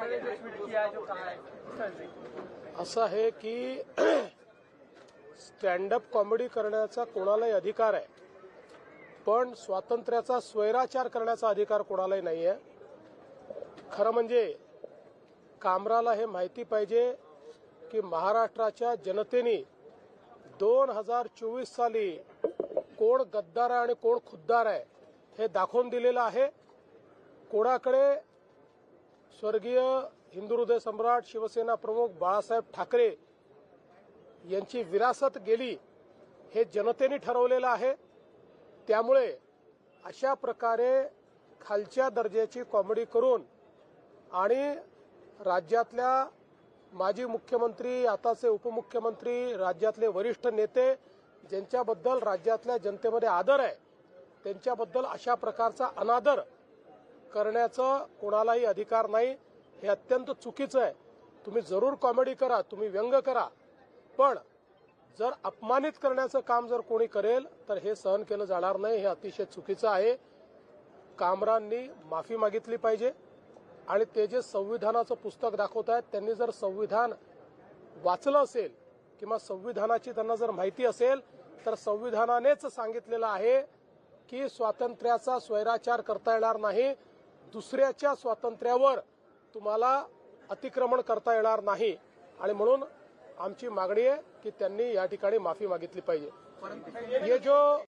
उन्होंने जो tweet KIA है, जो कहा है, इस तरह से असं आहे की स्टँडअप कॉमेडी करण्याचा कोणालाही अधिकार आहे, पण स्वातंत्र्याचा स्वैराचार करण्याचा अधिकार कोणालाही नाही आहे. खरं म्हणजे कामराला हे माहिती पाहिजे की महाराष्ट्राच्या जनतेने 2024 साली कोण गद्दार आहे आणि कोण खुद्दार आहे हे दाखवून दिलेलं आहे. कोणाकडे स्वर्गीय हिंदू हृदय सम्राट शिवसेना प्रमुख बाळासाहेब ठाकरे यांची विरासत गेली हे जनतेने ठरवलेलं आहे. त्यामुळे अशा प्रकारे खालच्या दर्जाची कॉमेडी करून आणि राज्यातल्या माजी मुख्यमंत्री, आताचे उपमुख्यमंत्री, राज्यातले वरिष्ठ नेते ज्यांच्याबद्दल राज्यातल्या जनतेमध्ये आदर आहे त्यांच्याबद्दल अशा प्रकारचा अनादर करण्याचा कोणालाही अधिकार नाही. हे अत्यंत चुकीचं आहे. तुम्ही जरूर कॉमेडी करा, तुम्ही व्यंग करा, पण जर अपमानित करण्याचं काम जर कोणी करेल तर हे सहन केलं जाणार नाही. हे अतिशय चुकीचं आहे. कामरांनी माफी मागितली पाहिजे आणि ते जे संविधानाचं पुस्तक दाखवत आहेत त्यांनी जर संविधान वाचलं असेल किंवा संविधानाची त्यांना जर माहिती असेल तर संविधानानेच सांगितलेलं आहे की स्वातंत्र्याचा स्वैराचार करता येणार नाही, दुसऱ्याच्या स्वातंत्र्यावर तुम्हाला अतिक्रमण करता येणार नाही. आणि म्हणून आमची मागणी आहे की त्यांनी या ठिकाणी माफी मागितली पाहिजे. ये जो